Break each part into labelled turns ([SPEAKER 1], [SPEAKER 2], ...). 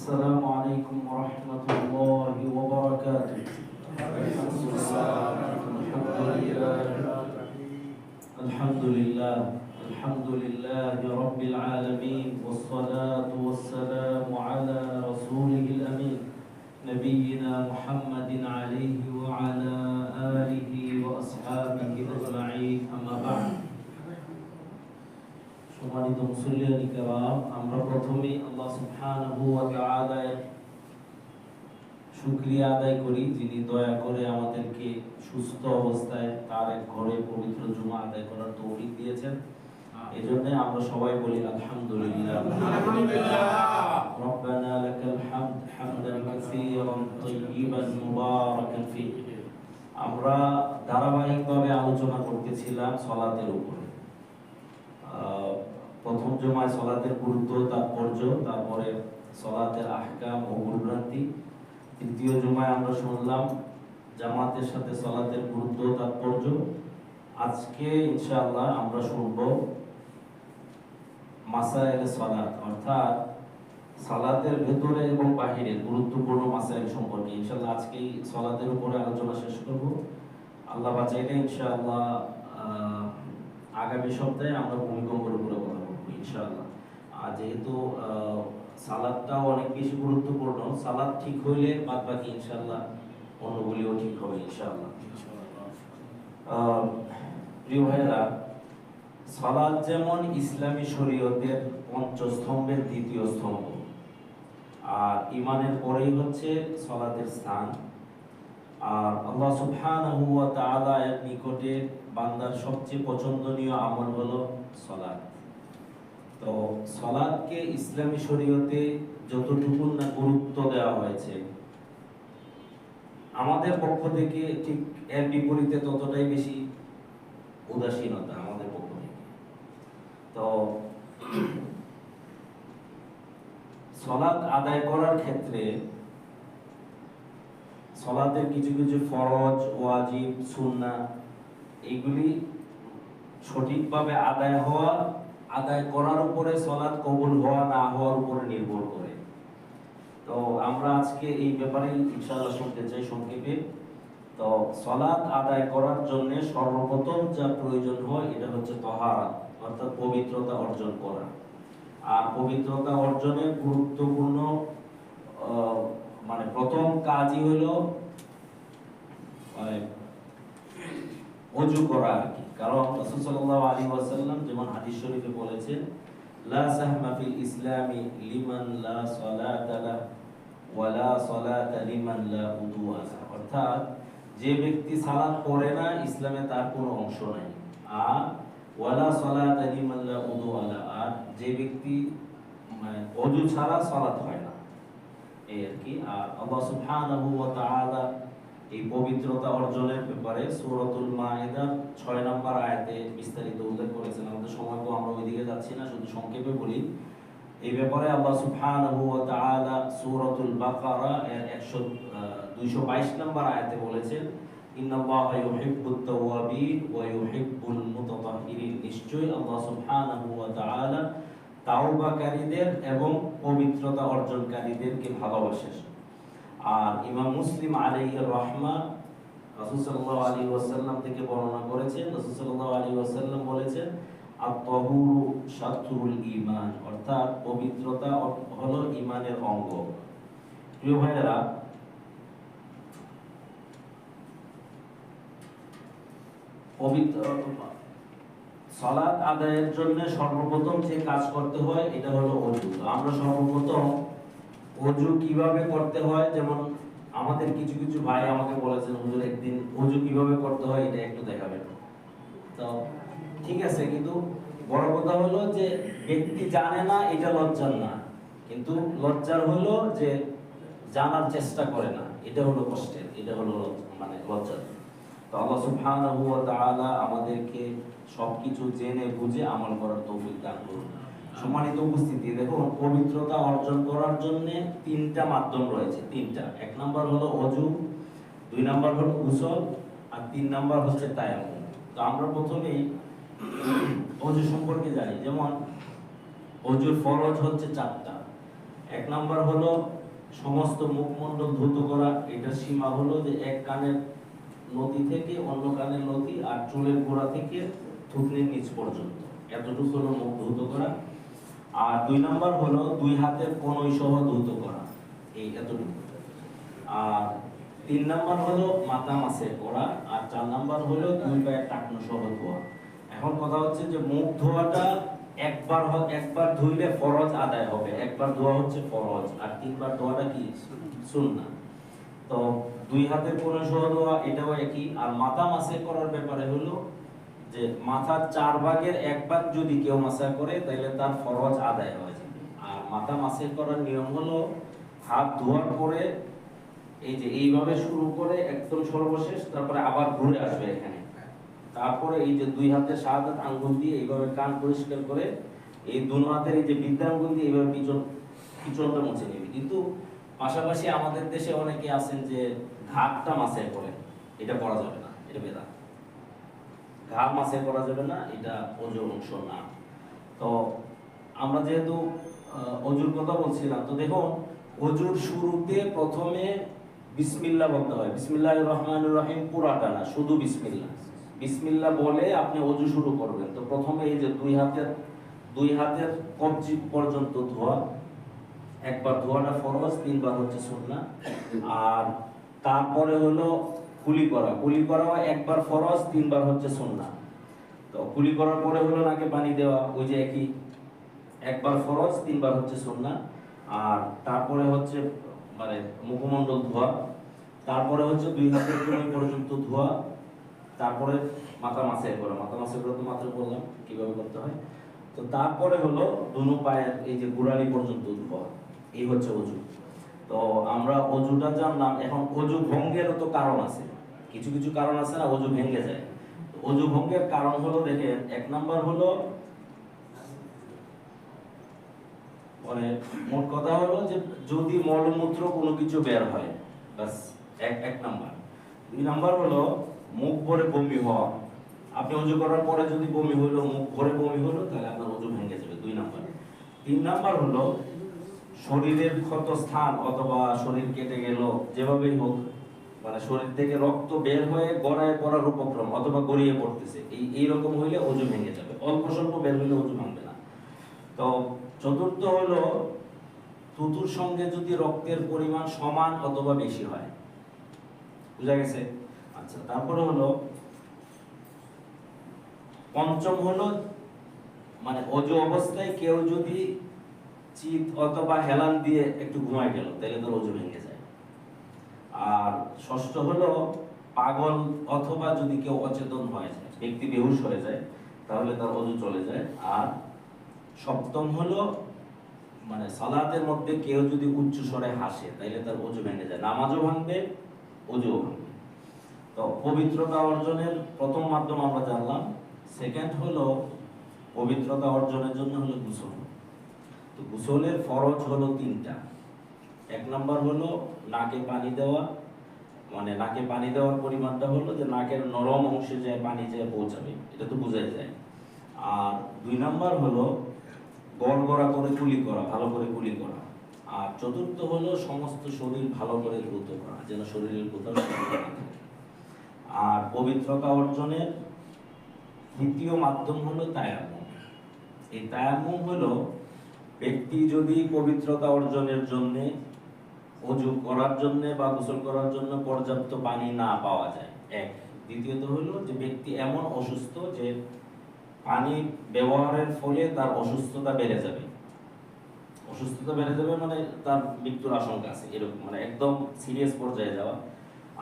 [SPEAKER 1] السلام عليكم ورحمة الله وبركاته. الحمد لله الحمد لله رب العالمين، والصلاة والسلام على رسوله الأمين نبينا محمد عليه وعلى آله وأصحابه أجمعين، أما بعد। সম্মানিত মুসল্লিয়ান কিরাম, আমরা প্রথমে আল্লাহ সুবহানাহু ওয়া তাআলার শুকরিয়া আদায় করি, যিনি দয়া করে আমাদেরকে সুস্থ অবস্থায় তার এক ঘরে পবিত্র জুমা আদায় করার তৌফিক দিয়েছেন। এজন্য আমরা সবাই বলি আলহামদুলিল্লাহ। রব্বানা লাকাল হামদ হামদান কাসীরান তাইয়িবান মুবারাকান ফীহি। আমরা ধারাবাহিকভাবে আলোচনা করতেছিলাম সালাতের উপরে। প্রথম জুমায় সালাতের গুরুত্ব তাৎপর্য, তারপরে সালাতের আহকাম ও ভুলভ্রান্তি। তৃতীয় জুমায় আমরা শুনলাম জামাতের সাথে সালাতের গুরুত্ব তাৎপর্য। আজকে ইনশাআল্লাহ আমরা শুনব মাসায়েল সালাত, অর্থাৎ সালাতের ভেতরে এবং বাহিরে গুরুত্বপূর্ণ মাসায়েল সম্পর্কে ইনশাআল্লাহ আজকে সালাতের উপরে আলোচনা শেষ করব। আল্লাহ বাঁচাইলে ইনশাআল্লাহ আগামী সপ্তাহে আমরা ভূমিকম্পের উপরে কথা বলবো ইনশাআল্লাহ। আর যেহেতু সালাদটাও অনেক বেশি গুরুত্বপূর্ণ, সালাদ ঠিক হইলে বাদ বাকি ইনশাআল্লাহ অন্যগুলিও ঠিক হবে ইনশাআল্লাহ। প্রিয় ভাইরা, সালাদ যেমন ইসলামী শরীয়তের পঞ্চস্তম্ভের দ্বিতীয় স্তম্ভ, আর ঈমানের পরেই হচ্ছে সালাতের স্থান। আর আল্লাহ সুবহানাহু ওয়া তাআলা এর নিকটে বান্দার সবচেয়ে পছন্দনীয় আমল হলো সালাত। তো সালাতকে ইসলামী শরীয়তে যতটুকু না গুরুত্ব দেওয়া হয়েছে, আমাদের পক্ষ থেকে ঠিক এর বিপরীতে ততটাই বেশি উদাসীনতা আমাদের পক্ষ থেকে। তো সালাত আদায় করার ক্ষেত্রে সালাতের কিছু কিছু ফরজ, ওয়াজিব, সুন্নাহ এইগুলি সঠিকভাবে আদায় করার উপরে সালাত কবুল হওয়া না হওয়ার উপরে নির্ভর করে। তো আমরা আজকে এই ব্যাপারে ইনশাআল্লাহ শুনতে চাই সংক্ষেপে। তো সালাত আদায় করার জন্য সর্বপ্রথম যা প্রয়োজন হয় এটা হচ্ছে তাহারাত, অর্থাৎ পবিত্রতা অর্জন করা। আর পবিত্রতা অর্জনের গুরুত্বপূর্ণ প্রথম কাজই হলো ওযু করা আর কি। কারণ রাসূল সাল্লাল্লাহু আলাইহি ওয়াসাল্লাম যেমন হাদিস শরীফে বলেছেন, লা সাহমা ফিল ইসলামি লিমান লা সালাতা লা ওয়া লা সালাতা লিমান লা উযুআ লা। অর্থাৎ যে ব্যক্তি সালাত পড়ে না, ইসলামে তার কোনো অংশ নাই। আর ওয়া লা সালাতা লিমান লা উযুআ লা, আর যে ব্যক্তি ওযু ছাড়া সালাত হয় না, এই আর কি। আর আল্লাহ সুবহানাহু ওয়া তাআলা এই পবিত্রতা অর্জনের ব্যাপারে সূরাতুল মাইদার 6 নম্বর আয়াতে বিস্তারিত উল্লেখ করেছেন। আমাদের সময় তো আমরা ওইদিকে যাচ্ছি না, শুধু সংক্ষেপে বলি। এই ব্যাপারে আল্লাহ সুবহানাহু ওয়া তাআলা সূরাতুল বাকারা এর 222 নম্বর আয়াতে বলেছেন, ইন্নাল্লাহা ইউহিব্বুত তাওয়াবিন ওয়া ইউহিব্বুল মুতাতাহহিরিন। নিশ্চয়ই আল্লাহ সুবহানাহু ওয়া তাআলা তাওবাকারীদের এবং পবিত্রতা অর্জনকারীদেরকে ভালোবাসেন। আর ইমাম মুসলিম আলাইহির রাহমা রাসূল সাল্লাল্লাহু আলাইহি ওয়াসাল্লাম থেকে বর্ণনা করেছেন, রাসূল সাল্লাল্লাহু আলাইহি ওয়াসাল্লাম বলেছেন, আত-তাহুরু শাতরুল ঈমান, অর্থাৎ পবিত্রতা হলো ঈমানের অঙ্গ। প্রিয় ভাইরা, পবিত্র সালাত আদায়ের জন্য সর্বপ্রথম যে কাজ করতে হয় এটা হলো ওযু। আমরা সর্বপ্রথম ওযু কিভাবে করতে হয়, যেমন আমাদের কিছু কিছু ভাই আমাকে বলেছেন, হুজুর একদিন ওযু কিভাবে করতে হয় এটা একটু দেখাবেন। তো ঠিক আছে, কিন্তু বড় কথা হলো যে ব্যক্তি জানে না, এটা লজ্জার না, কিন্তু লজ্জার হলো যে জানার চেষ্টা করে না, এটা হলো কষ্টের, এটা হলো লজ্জার। তো আল্লাহ সুবহানাহু ওয়া তাআলা আমাদেরকে সবকিছু জেনে বুঝে আমল করার তৌফিক দান করুন। সম্মানিত উপস্থিতি, দেখুন পবিত্রতা অর্জন করার জন্য তিনটা মাধ্যম রয়েছে। তিনটা, 1 নাম্বার হলো ওযু, 2 নাম্বার হলো গোসল, আর 3 নাম্বার হচ্ছে তায়াম্মুম। তো আমরা প্রথমেই ওযু সম্পর্কে জানি। যেমন ওযুর ফরজ হচ্ছে 4টা। এক নাম্বার হলো সমস্ত মুখমণ্ডল ধৌত করা। এটার সীমা হলো যে এক কানের নতি থেকে অন্য কানের নতি আর চুলের গোড়া থেকে থুতনির নিচ পর্যন্ত, এতটুকু হলো মুখ ধৌত করা। আর 2 নাম্বার হলো 2 হাতের কনুই সহ ধৌত করা, এই এতটুকু। আর 3 নাম্বার হলো মাথা মাসে করা। আর 4 নাম্বার হলো 2 পায়ের টাকনু সহ ধোয়া। এখন কথা হচ্ছে যে মুখ ধোয়াটা একবার ধুইলে ফরজ আদায় হবে, একবার ধোয়া হচ্ছে ফরজ, আর 3 বার ধোয়াটা কি সুন্নাহ। তো 2 হাতের কনুই সহ ধোয়া এটাও একই। আর মাথা মাসে করার ব্যাপারে হলো যে মাথার 4 ভাগের 1 ভাগ যদি কেউ মাসা করে তাহলে তার ফরজ আদায় হয়ে যাবে। আর মাথা মাসে করার নিয়ম হলো হাত ধোয়ার পরে এই যে এইভাবে শুরু করে একদম সর্বশেষ, তারপরে আবার ঘুরে আসবে এখানে, তারপরে এই যে 2 হাতের শাহাদাত আঙ্গুল দিয়ে এইভাবে কান পরিষ্কার করে এই 2 হাতের এই যে বৃদ্ধাঙ্গুল দিয়ে এইভাবে পিছনটা মুছে নেবে। কিন্তু পাশাপাশি আমাদের দেশে অনেকে আছেন যে ঘাটটা মাসায় করেন, এটা করা যাবে না, এটা বেদাত। ঘাড় মাসে করা যাবে না, এটা অজুর অংশ না। তো আমরা যেহেতু অজুর কথা বলছিলাম, তো দেখুন অজুর শুরুতে প্রথমে বিসমিল্লাহ বলতে হয়। বিসমিল্লাহির রহমানির রহিম পুরাটা না, শুধু বিসমিল্লাহ। বিসমিল্লাহ বলে আপনি অজু শুরু করবেন। তো প্রথমে এই যে 2 হাতের কবজি পর্যন্ত ধোয়া, একবার ধোয়াটা ফরজ, 3 বার হচ্ছে সুন্নাহ। আর তারপরে হলো কুলি করাও একবার ফরজ, 3 বার হচ্ছে সুন্নাহ। তো কুলি করার পরে হলো নাকে পানি দেওয়া, ওই যে একই, একবার ফরজ, 3 বার হচ্ছে সুন্নাহ। আর তারপরে হচ্ছে মানে মুখমণ্ডল ধোয়া, তারপরে হচ্ছে 2 হাতের কনুই পর্যন্ত ধোয়া, তারপরে মাথা মাসে করা। মাথা মাসে করে তো মাত্র বললাম কিভাবে করতে হয়। তো তারপরে হলো দুনো পায়ের এই যে গোড়ালি পর্যন্ত ধোয়া, এই হচ্ছে অজু। তো আমরা অজুটা জানলাম। এখন অজু ভঙ্গেরও তো কারণ আছে, কিছু কিছু কারণ আছে না অজু ভেঙে যায়। অজু ভঙ্গের কারণ হলো দেখেন, 1 নাম্বার হলো মানে মোট কথা হলো যে যদি মলমূত্র কোনো কিছু বের হয়, বাস এক নাম্বার। 2 নাম্বার হলো মুখ ভরে বমি হওয়া। আপনি অজু করার পরে যদি বমি হলো, মুখ ভরে বমি হলো, তাহলে আপনার অজু ভেঙে যাবে, 2 নাম্বার। 3 নাম্বার হলো শরীরের ক্ষত স্থান অথবা শরীর কেটে গেল, যেভাবেই হোক, মানে শরীর থেকে রক্ত বের হয়ে গড়ায় পড়ার উপক্রম অথবা গড়িয়ে পড়তেছে, এইরকম হইলে অজু ভেঙে যাবে। অল্প স্বল্প বের হইলে অজু ভাঙবে না। তো চতুর্থ হলো থুতুর সঙ্গে যদি রক্তের পরিমাণ সমান অথবা বেশি হয়, বুঝা গেছে? আচ্ছা, তারপরে হলো পঞ্চম হলো মানে অজু অবস্থায় কেউ যদি চিত অথবা হেলান দিয়ে একটু ঘুমায় গেল, তাহলে তার অজু ভেঙে যায়। আর ষষ্ঠ হলো পাগল অথবা যদি কেউ অচেতন হয়ে যায়, ব্যক্তি বেহুশ হয়ে যায়, তাহলে তার অজু চলে যায়। আর সপ্তম হলো মানে সালাতের মধ্যে কেউ যদি উচ্চ স্বরে হাসে, তাহলে তার অজু ভেঙে যায়, নামাজও ভাঙবে, অজুও ভাঙবে। তো পবিত্রতা অর্জনের প্রথম মাধ্যম আমরা জানলাম। সেকেন্ড হলো পবিত্রতা অর্জনের জন্য হলো গোসল। তো গোসলের ফরজ হলো 3টা। 1 নাম্বার হলো নাকে পানি দেওয়া, মানে নাকে পানি দেওয়ার পরিমাণটা হলো যে নাকের নরম অংশে যে পানি যে পৌঁছাবে, এটা তো বোঝাই যায়। আর 2 নাম্বার হলো গড়গড়া করে কুলি করা, ভালো করে কুলি করা। আর চতুর্থ হলো সমস্ত শরীর ভালো করে ধৌত করা, যেন শরীরের কোথাও সমস্যা না থাকে। আর পবিত্রতা অর্জনের 3য় মাধ্যম হলো তায়াম্মুম। এই তায়াম্মুম হলো ব্যক্তি যদি পবিত্রতা অর্জনের জন্য ওযু করার জন্য বা গোসল করার জন্য পর্যাপ্ত পানি না পাওয়া যায়, এক। দ্বিতীয়ত হলো যে ব্যক্তি এমন অসুস্থ যে পানি ব্যবহারের ফলে তার অসুস্থতা বেড়ে যাবে, মানে তার মৃত্যুর আশঙ্কা আছে, এরকম মানে একদম সিরিয়াস পর্যায়ে যাওয়া।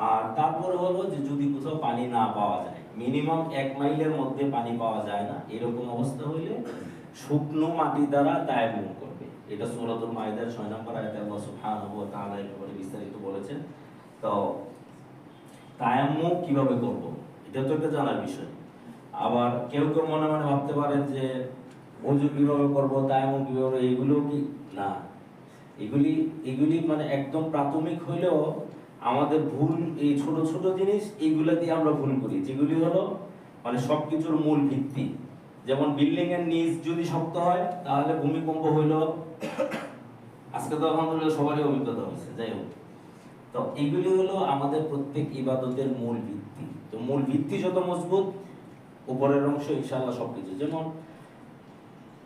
[SPEAKER 1] আর তারপরে হলো যে যদি কোথাও পানি না পাওয়া যায়, মিনিমাম 1 মাইলের মধ্যে পানি পাওয়া যায় না, এরকম অবস্থা হইলে শুকনো মাটি দ্বারা তায়াম্মুম করবে। এটা সূরাতুল মাইদার 6 নম্বর আয়াতে আল্লাহ সুবহানাহু ওয়া তাআলা এর ব্যাপারে বিস্তারিত বলেছেন। তো তায়াম্মুম কিভাবে করব, এটা তো একটা জানার বিষয়। আবার কেউ কেউ মনে মনে ভাবতে পারেন যে ওযু কিভাবে করব, তায়াম্মুম কিভাবে, এইগুলো কি না, এগুলি মানে একদম প্রাথমিক হইলেও আমাদের ভুল এই ছোট ছোট জিনিস, এইগুলা দিয়ে আমরা ভুল করি, যেগুলি হলো মানে সবকিছুর মূল ভিত্তি। যেমন বিল্ডিং এর নিচ যদি শক্ত হয়, তাহলে ভূমিকম্প হইলেও আজকে তো আলহামদুলিল্লাহ সবারই অভিজ্ঞতা হয়েছে, যাই হোক। তো এগুলি হলো আমাদের প্রত্যেক ইবাদতের মূল ভিত্তি। তো মূল ভিত্তি যত মজবুত, উপরের অংশ ইনশাআল্লাহ সবকিছু। যেমন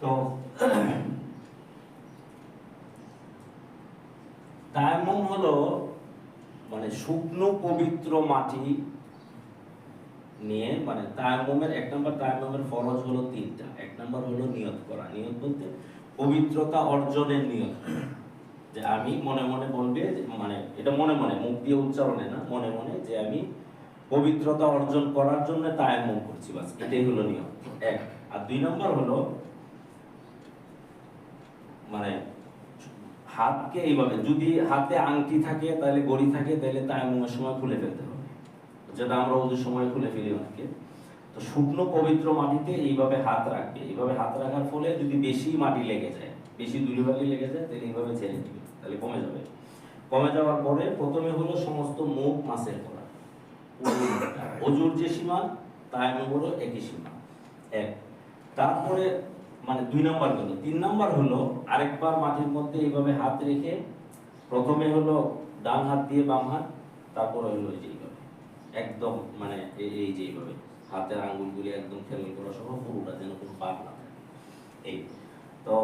[SPEAKER 1] তো তায়াম্মুম হলো মানে শুকনো পবিত্র মাটি নিয়ে, মানে তায়াম্মুমের এক নম্বর তায়াম্মুমের ফরজ হলো তিনটা। এক নম্বর হলো নিয়ত করা। নিয়ত বলতে পবিত্রতা অর্জনের নিয়ত, যে আমি মনে মনে বলবে, মানে এটা মনে মনে, মুখ দিয়ে উচ্চারণে না, মনে মনে, যে আমি পবিত্রতা অর্জন করার জন্য তায়াম্মুম করছি, বাস এটাই হলো নিয়ত এক। আর দুই নম্বর হলো মানে হাতকে এইভাবে, যদি হাতে আংটি থাকে তাহলে গড়ি থাকে, তাহলে তায়াম্মুমের সময় খুলে ফেলতে হবে, যেটা আমরা ওদের সময় খুলে ফেলি অনেকে। তো শুকনো পবিত্র মাটিতে এইভাবে হাত রাখবে। এইভাবে হাত রাখার ফলে যদি বেশি মাটি লেগে যায়, বেশি ধুলিবালি লেগে যায়, তাহলে এইভাবে ছেড়ে দিবে, তাহলে কমে যাবে। কমে যাওয়ার পরে প্রথমে হলো সমস্ত মুখ মাসের করা, অজুর যে সীমা তায়াম্মুমেরও একই সীমা এক। তারপরে মানে দুই নম্বর গেল। তিন নম্বর হলো আরেকবার মাটির মধ্যে এইভাবে হাত রেখে, প্রথমে হলো ডান হাত দিয়ে বাম হাত, তারপরে হলো এইভাবে একদম মানে এই যে এইভাবে হাতের আঙ্গুলগুলি একদম খেয়াল করা সহ পুরোটা, যেন কোনো পাপ না থাকে এই। তো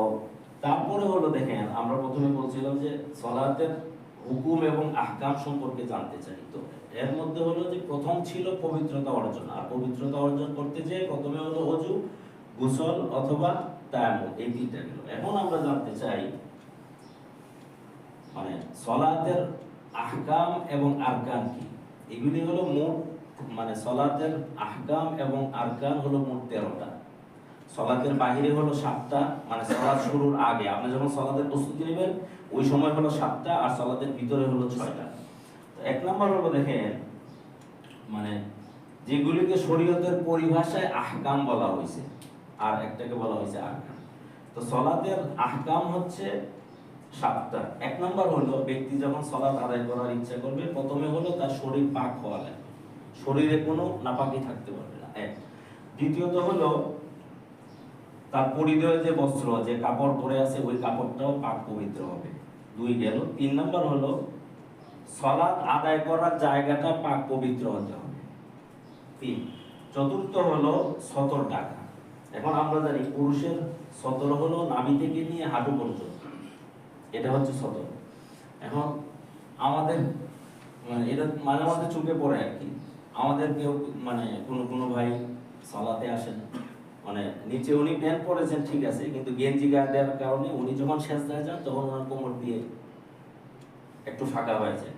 [SPEAKER 1] তারপরে হলো দেখেন, আমরা প্রথমে বলছিলাম যে সালাতের হুকুম এবং আহকাম সম্পর্কে জানতে চাই। তো এর মধ্যে হলো যে প্রথম ছিল পবিত্রতা অর্জন, আর পবিত্রতা অর্জন করতে যে প্রথমে হলো ওযু, গোসল অথবা তায়াম্মুম, এই তিনটা গেল। এখন আমরা জানতে চাই মানে সালাতের আহকাম এবং আরকান কি। এগুলি হলো মোট, মানে সালাতের আহকাম এবং আরকান হলো মোট 13টা। সালাতের বাহিরে হলো 7টা, মানে সালাত শুরুর আগে আপনি যখন সালাতের প্রস্তুতি নেবেন ওই সময় হলো 7টা, আর সালাতের ভিতরে হলো 6টা। তো এক নম্বর হলো দেখেন, মানে যেগুলিকে শরীয়তের পরিভাষায় আহকাম বলা হয়েছে, আর একটাকে বলা হয়েছে আরকান। তো সালাতের আহকাম হচ্ছে 7টা। এক নম্বর হলো ব্যক্তি যখন সালাত আদায় করার ইচ্ছা করবে, প্রথমে হলো তার শরীর পাক হওয়া লাগবে, শরীরে কোনো নাপাকি থাকতে পারবে না এক। দ্বিতীয়ত হলো তার পরিধেয় যে বস্ত্র, যে কাপড় পরে আছে, ওই কাপড়টাও পাক পবিত্র হবে, দুই গেল। তিন নম্বর হলো সালাত আদায় করার জায়গাটা পাক পবিত্র হতে হবে, তিন। চতুর্থ হলো সতর ঢাকা। এখন আমরা জানি পুরুষের সতর হলো নাভি থেকে নিয়ে হাঁটু পর্যন্ত, এটা হচ্ছে সতর। এখন আমাদের মানে এটা মাঝে মাঝে চোখে পড়ে আর কি, আমাদের কেউ মানে কোনো ভাই সালাতে আসেন, মানে নিচে উনি প্যান্ট পরেছেন ঠিক আছে, কিন্তু গেঞ্জি গায়ে দেওয়ার কারণে উনি যখন সেজদায় যান তখন ওনার কোমর দিয়ে একটু ফাঁকা হয়ে যায়।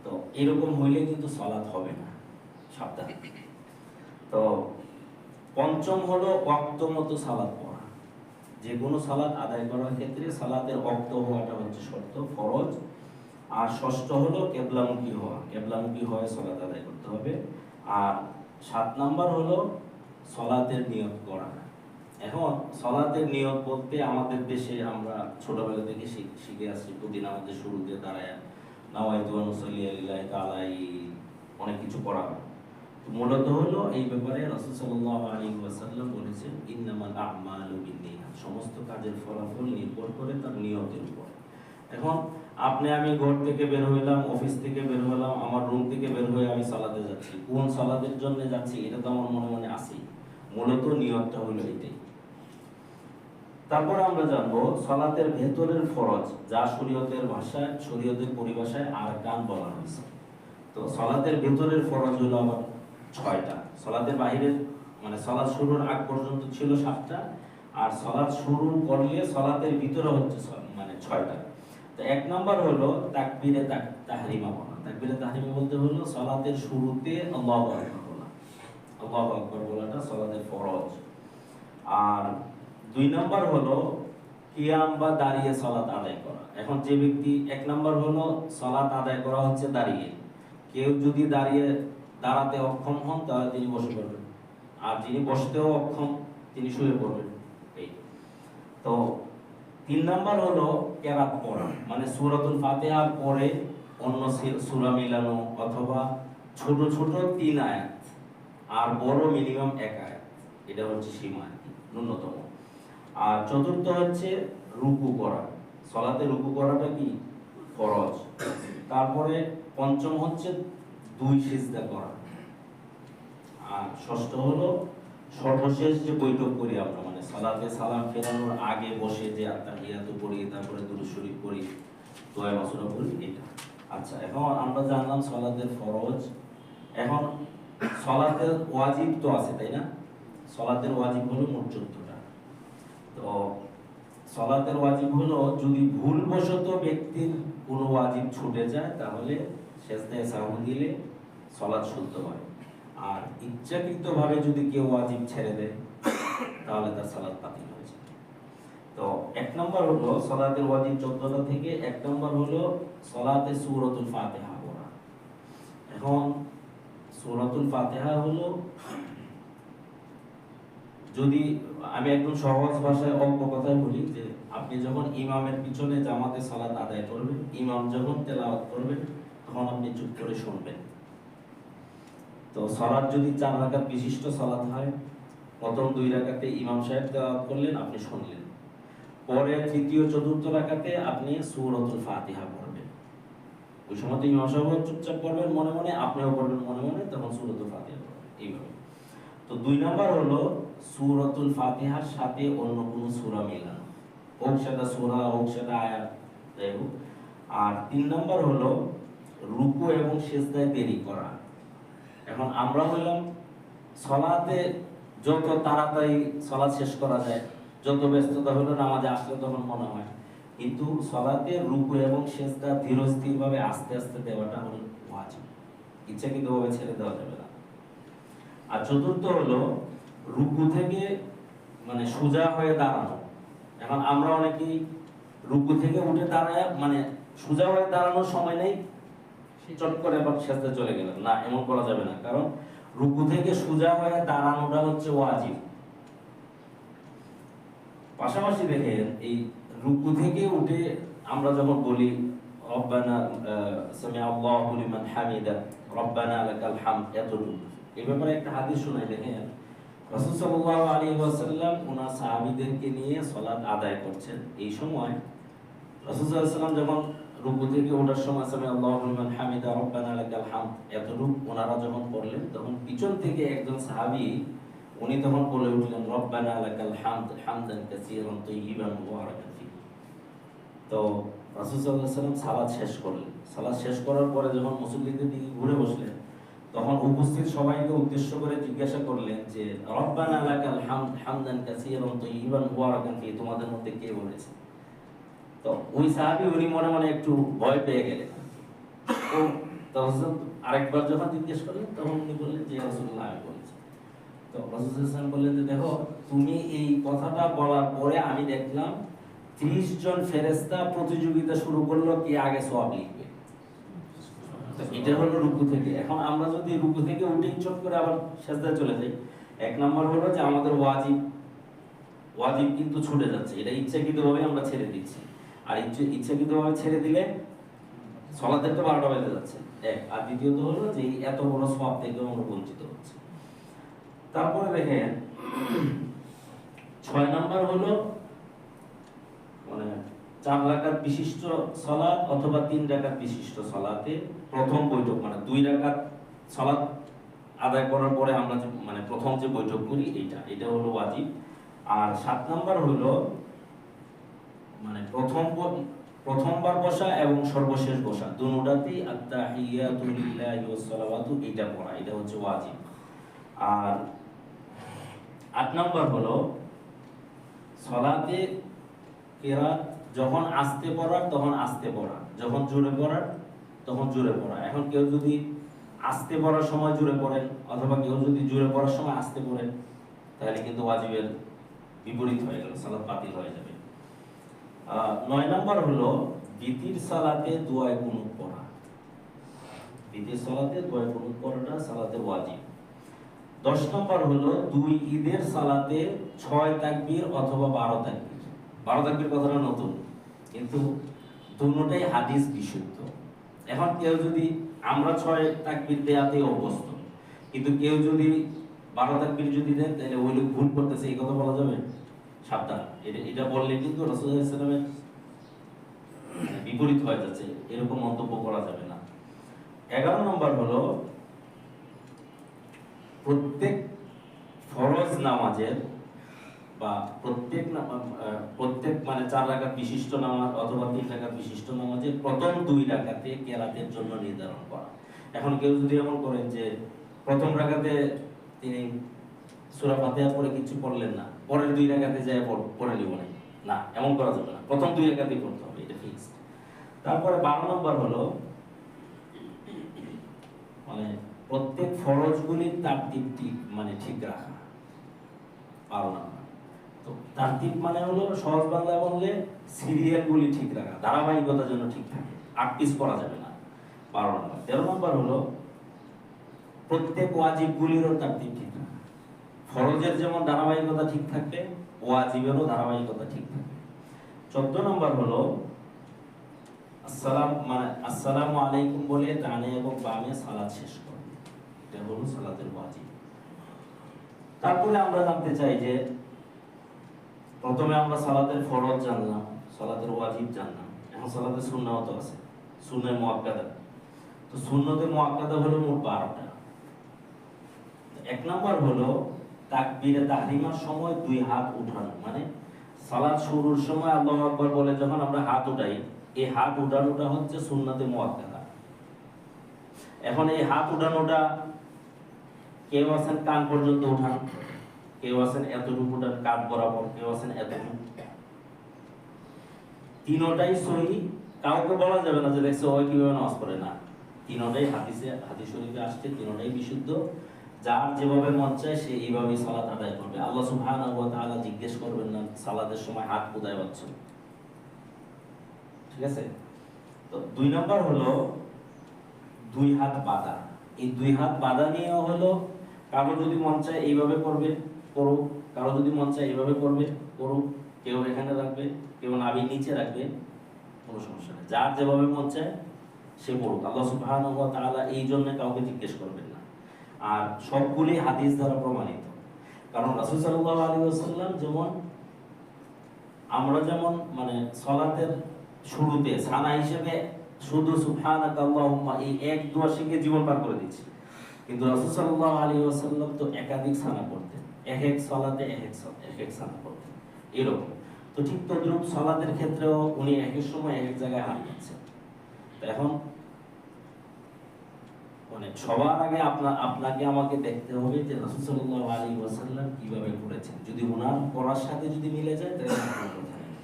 [SPEAKER 1] তো এরকম হইলে কিন্তু সালাত হবে না, সাবধান। তো পঞ্চম হলো ওয়াক্ত মতো সালাত পড়া। যে কোনো সালাত আদায় করার ক্ষেত্রে সালাতের ওয়াক্ত হওয়াটা হচ্ছে শর্ত, ফরজ। আর ষষ্ঠ হলো কেবলামুখী হওয়া, কেবলামুখী হয়ে সালাত আদায় করতে হবে। আর 7 নাম্বার হলো সালাতের নিয়ত করা। এখন সালাতের নিয়ত বলতে আমাদের দেশে আমরা ছোটবেলা থেকে শিখে আসছি, প্রতিদিন আমাদের শুরুতে দাঁড়ায় নাওয়াইতু আন উসাল্লি লিল্লাহি তাআলা, অনেক কিছু পড়া হয়। মূলত হলো এই ব্যাপারে রাসূল সাল্লাল্লাহু আলাইহি ওয়াসাল্লাম বলেছেন, ইন্নামাল আ'মালু বিন্নিয়াত, সমস্ত কাজের ফলাফল নির্ভর করে তার নিয়তের উপর। এখন আপনি আমি ঘর থেকে বের হইলাম, অফিস থেকে বের হলাম, আমার রুম থেকে বের হয়ে আমি সালাতে যাচ্ছি, কোন সালাতের জন্য যাচ্ছি এটা তো আমার মনে মনে আছেই, মূলত নিয়তটা হলো এটাই। তারপর আমরা জানবো সালাতের ভেতরের ফরজ, যা শরীয়তের ভাষায়, শরীয়তের পরিভাষায় আরকান বলা হয়েছে। তো সালাতের ভেতরের ফরজ হলো আবার 6টা। সালাতের বাহিরের মানে সালাত শুরুর আগ পর্যন্ত ছিল 7টা, আর সালাত শুরু করলে সালাতের ভিতরে হচ্ছে মানে 6টা। তো এক নাম্বার হলো তাকবীরে তাহরিমা বলা। তাকবীরে তাহরিমা বলতে হলো সালাতের শুরুতে আল্লাহু আকবার বলা, আল্লাহু আকবার বলাটা সালাতের ফরজ। আর 2 নাম্বার হলো কিয়াম বা দাঁড়িয়ে সালাত আদায় করা। এখন যে ব্যক্তি, এক নাম্বার হলো সালাত আদায় করা হচ্ছে দাঁড়িয়ে, কেউ যদি দাঁড়াতে অক্ষম হন তাহলে তিনি বসে পড়বেন, আর যিনি বসতেও অক্ষম তিনি শুয়ে পড়বেন এই। তো 3 নাম্বার হলো কেরাত পড়া, মানে সূরাতুল ফাতিহার পরে অন্য সূরা মিলানো, অথবা ছোট ছোট 3 আয়াত আর বড় মিনিমাম 1 আয়াত, এটা হচ্ছে সীমা ন্যূনতম। আর চতুর্থ হচ্ছে রুকু করা, সালাতে রুকু করাটা কি ফরজ। তারপরে পঞ্চম হচ্ছে 2 সিজদা করা। আর ষষ্ঠ হলো সর্বশেষ যে বৈঠক করি আমরা, মানে সালাতে সালাম ফেরানোর আগে বসে যে আত্তাহিয়াত পড়ি, তারপরে দুরূদ শরীফ পড়ি, দোয়া মাসুরা পড়ি, এটা। আচ্ছা, এখন আমরা জানলাম সালাতের ফরজ। এখন সালাতের ওয়াজিব তো আছে, তাই না? সালাতের ওয়াজিব হলো মোট 14টা। তো সালাতের ওয়াজিব হলো, যদি ভুলবশত ব্যক্তির কোনো ওয়াজিব ছুটে যায় তাহলে সেজদায়ে সাহু দিলে সালাত শুদ্ধ হয়। আর ইচ্ছাকৃতভাবে যদি কেউ ওয়াজিব ছেড়ে দেয় তাহলে তার সালাত বাতিল হয়ে যায়। তো 1 নম্বর হলো সালাতের ওয়াজিব 14টা থেকে 1 নম্বর হলো সালাতে সূরাতুল ফাতিহা পড়া। এখন সূরাতুল ফাতিহা হলো, যদি আমি একদম সহজ ভাষায় অল্প কথায় বলি, যে আপনি যখন ইমামের পিছনে জামাতে সালাত আদায় করবেন, ইমাম যখন তেলাওয়াত করবেন তখন আপনি চুপ করে শুনবেন। তো সালাত যদি 4 রাকাত বিশিষ্ট সালাত হয়, প্রথম 2 রাকাতে ইমাম সাহেব তেলাওয়াত করলেন, আপনি শুনলেন। পরে তৃতীয় চতুর্থ রাকাতে আপনি সূরাতুল ফাতিহা পড়বেন। ওই সময় তো ইমাম সাহেব চুপচাপ পড়বেন মনে মনে, আপনিও পড়বেন মনে মনে, তখন সূরাতুল ফাতিহা পড়বেন এইভাবে। তো 2 নাম্বার হলো সূরাতুল ফাতিহার সাথে অন্য কোনো সূরা মেলানো, হোক সেটা সূরা, হোক সেটা আয়াত, যাই হোক। আর 3 নাম্বার হলো রুকু এবং সিজদায় দেরি করা। এখন আমরা হইলাম সালাতে যত তাড়াতাড়ি সালাত শেষ করা যায়, যত ব্যস্ততা হলো নামাজে আসলে তখন মনে হয়, কিন্তু সালাতে রুকু এবং সিজদা ধীরস্থিরভাবে আস্তে আস্তে দেওয়াটা হলো ওয়াজিব, ইচ্ছাকৃতভাবে ছেড়ে দেওয়া যাবে না। আর চতুর্থ হলো রুকু থেকে মানে সোজা হয়ে দাঁড়ানো। এখন আমরা অনেকেই রুকু থেকে উঠে দাঁড়ায়, মানে সোজা হয়ে দাঁড়ানোর সময় নেই, চট করে আবার সিজদায় চলে গেলাম, না, এমন করা যাবে না। কারণ রুকু থেকে সোজা হয়ে দাঁড়ানোটা হচ্ছে ওয়াজিব। পাশাপাশি দেখেন, এই রুকু থেকে উঠে আমরা যখন বলি রব্বানা সামিআ আল্লাহু লিমান হামিদা, রব্বানা লাকাল হামদ, এতটুকু, এই ব্যাপারে একটা হাদিস শোনাই। দেখেন, রাসূল সাল্লাল্লাহু আলাইহি ওয়াসাল্লাম ওনার সাহাবীদেরকে নিয়ে সালাত আদায় করছেন। এই সময় রাসূল সাল্লাল্লাহু আলাইহি ওয়াসাল্লাম যখন রুকু থেকে ওঠার সময় সামিআ আল্লাহু লিমান হামিদা, রব্বানা লাকাল হামদ, এতটুকু ওনারা যখন পড়লেন, তখন পিছন থেকে একজন সাহাবী উনি তখন বলে উঠলেন রব্বানা লাকাল হামদ হামদান কাসীরান তাইয়িবান মুবারাকান ফীহি। তো রাসূল সাল্লাল্লাহু আলাইহি ওয়াসাল্লাম সালাত শেষ করলেন। সালাত শেষ করার পরে যখন মুসল্লিদের দিকে ঘুরে বসলেন, তখন উপস্থিত সবাইকে উদ্দেশ্য করে জিজ্ঞাসা করলেন যে রব্বানা লাকাল হামদ হামদান কাসীরান তাইয়িবান মুবারাকান ফীহি তোমাদের মধ্যে কে বলেছে? তো ওই সাহাবী উনি মনে মনে একটু ভয় পেয়ে গেলেন। তো আরেকবার যখন জিজ্ঞেস করলেন, তখন উনি বললেন যে ইয়া রাসূলুল্লাহ, আমি বলেছি। তো রাসূল সাল্লাল্লাহু আলাইহি ওয়াসাল্লাম বললেন যে দেখো, তুমি এই কথাটা বলার পরে আমি দেখলাম 30 জন ফেরেশতা প্রতিযোগিতা শুরু করলো কে আগে সওয়াব লিখবে। এটা হলো রুকু থেকে। এখন আমরা যদি রুকু থেকে উঠে চট করে আবার সিজদায় চলে যাই, 1 নাম্বার হলো যে আমাদের ওয়াজিব কিন্তু ছুটে যাচ্ছে, এটা ইচ্ছাকৃতভাবে আমরা ছেড়ে দিচ্ছি। আর ইচ্ছাকৃতভাবে ছেড়ে দিলে সালাতের তো 12টা বেজে যাচ্ছে, এক। আর দ্বিতীয়ত হলো যে এত বড় সওয়াব থেকে আমরা বঞ্চিত হচ্ছি। তারপরে দেখেন 6 নাম্বার হলো মানে 4 রাকাত বিশিষ্ট সালাত অথবা 3 রাকাত বিশিষ্ট সালাতে প্রথম বৈঠক, মানে 2 রাকাত সালাত আদায় করার পরে আমরা মানে প্রথম যে বৈঠক করি, এটা হলো ওয়াজিব। আর 7 নাম্বার হলো মানে প্রথমবার বসা এবং সর্বশেষ বসা, দুটোটাতেই আত্তাহিয়াতু লিল্লাহি ওয়াস সালাওয়াতু, এটা পড়া, এটা হচ্ছে ওয়াজিব। আর 8 নাম্বার হলো সালাতে কিরাত, যখন আস্তে পড়ার তখন আস্তে পড়া, যখন জোরে পড়ার তখন জোরে পড়া। এখন কেউ যদি আস্তে পড়ার সময় জোরে পড়েন, অথবা কেউ যদি জোরে পড়ার সময় আস্তে পড়েন, তাহলে কিন্তু ওয়াজিবের বিপরীত হয়ে গেল, সালাত বাতিল হয়ে যাবে। 9 নাম্বার হলো বিতির সালাতে দোয়া কুনুত পড়া। বিতির সালাতে দোয়া কুনুত পড়াটা সালাতে ওয়াজিব। 10 নাম্বার হলো 2 ঈদের সালাতে 6 তাকবীর অথবা 12 তাকবীর। 12 তাকবীর কথাটা নতুন, কিন্তু দুটোটাই হাদিস বিশুদ্ধ। এখন কেউ যদি, আমরা 6 তাকবীর দেয়াতে অভ্যস্ত, কিন্তু কেউ যদি 12 তাকবীর যদি দেয়, তাহলে ওই লোক ভুল করতেছে, এই কথা বলা যাবে? সাবধান, এটা বললে কিন্তু রাসূলুল্লাহ সাল্লাল্লাহু আলাইহি ওয়াসাল্লামের বিপরীত হয়ে যাচ্ছে, এরকম মন্তব্য করা যাবে না। 11 নম্বর হলো প্রত্যেক ফরজ নামাজের বা প্রত্যেক মানে 4 রাকাত বিশিষ্ট নামাজ অথবা 3 রাকাত বিশিষ্ট নামাজের প্রথম 2 রাকাতে কেরাতের জন্য নির্ধারণ করা। এখন কেউ যদি এমন করেন যে প্রথম রাকাতে তিনি সূরা ফাতিহা পড়ে কিছু পড়লেন না, পরের 2 রাকাতে যায় পড়ে নিব না, এমন করা যাবে না, প্রথম 2 রাকাতেই পড়তে হবে, এটা ফিক্সড। তারপরে 12 নম্বর হলো মানে প্রত্যেক ফরজগুলির তারতিব মানে ঠিক রাখা। 12 নম্বর। তো তারতিব মানে হলো সহজ বাংলা বললে সিরিয়ালগুলি ঠিক রাখা, ধারাবাহিকতা যেন ঠিক থাকে, আটপিস করা যাবে না। 12 নম্বর। 13 নম্বর হলো প্রত্যেক ওয়াজিবগুলিরও তারতিব ঠিক রাখা। ফরজের যেমন ধারাবাহিকতা ঠিক থাকবে, ওয়াজিবেরও ধারাবাহিকতা ঠিক থাকবে। 14 নম্বর হলো আসসালামু আলাইকুম বলে ডানে এবং বামে সালাত শেষ করবে, এটা হলো সালাতের ওয়াজিব। তারপরে আমরা জানতে চাই যে প্রথমে আমরা সালাতের ফরজ জানলাম, সালাতের ওয়াজিব জানলাম, এখন সালাতের সুন্নাত আছে, সুন্নায়ে মুআক্কাদা। তো সুন্নতে মুআক্কাদা হলো মোট 12টা। 1 নম্বর হলো তাকবীরে তাহরিমার সময় 2 হাত উঠানো, মানে সালাত শুরুর সময় আল্লাহু আকবার বলে যখন আমরা হাত উঠাই, এই হাত উঠানোটা হচ্ছে সুন্নতে মুআক্কাদা। এখন এই হাত উঠানোটা কেউ আছেন কান পর্যন্ত উঠান, কেউ আছেন এতটুকু উঠান কাঁধ বরাবর, কেউ আছেন এতটুকু, তিনটাই সহি। কাউকে বলা যাবে না যে দেখছো ওই কিভাবে নামাজ পড়ে, না, তিনটাই হাদিস শরীফে আসছে, তিনটাই বিশুদ্ধ। যার যেভাবে মন চায় সে এইভাবেই সালাত আদায় করবে। আল্লাহ সুবহানাহু ওয়া তাআলা জিজ্ঞেস করবেন না সালাতের সময় হাত কোথায় বাঁধছো, ঠিক আছে? তো 2 নম্বর হলো 2 হাত বাঁধা। এই 2 হাত বাঁধা নিয়ে হলো কারো যদি মন চায় এইভাবে করবে করুক, কারো যদি মন চায় এইভাবে করবে করুক, কেউ এখানে রাখবে, কেউ নাভির নিচে রাখবে, কোনো সমস্যা নেই, যার যেভাবে মন চায় সে পড়ুক। আল্লাহ সুবহানাহু ওয়া তাআলা এই জন্য কাউকে জিজ্ঞেস করবেন না। আর সবগুলি হাদিস দ্বারা প্রমাণিত, কারণ রাসূল সাল্লাল্লাহু আলাইহি ওয়াসাল্লাম যেমন আমরা যেমন মানে সালাতের শুরুতে সানা হিসেবে শুধু সুবহানাকা আল্লাহুম্মা এই এক দোয়া শিখে জীবন পার করে দিচ্ছি, কিন্তু রাসূল সাল্লাল্লাহু আলাইহি ওয়াসাল্লাম তো একাধিক সানা পড়তেন, এক সালাতে এক সানা পড়তেন এরকম। তো ঠিক তদ্রূপ সালাতের ক্ষেত্রেও উনি এক এক সময় এক এক জায়গায় হাত দিচ্ছেন। তো এখন মানে সবার আগে আপনাকে আমাকে দেখতে হবে যে রাসূল সাল্লাল্লাহু আলাইহি ওয়াসাল্লাম কিভাবে করেছেন। যদি ওনার পড়ার সাথে যদি মিলে যায় তাহলে কোনো কথা নেই।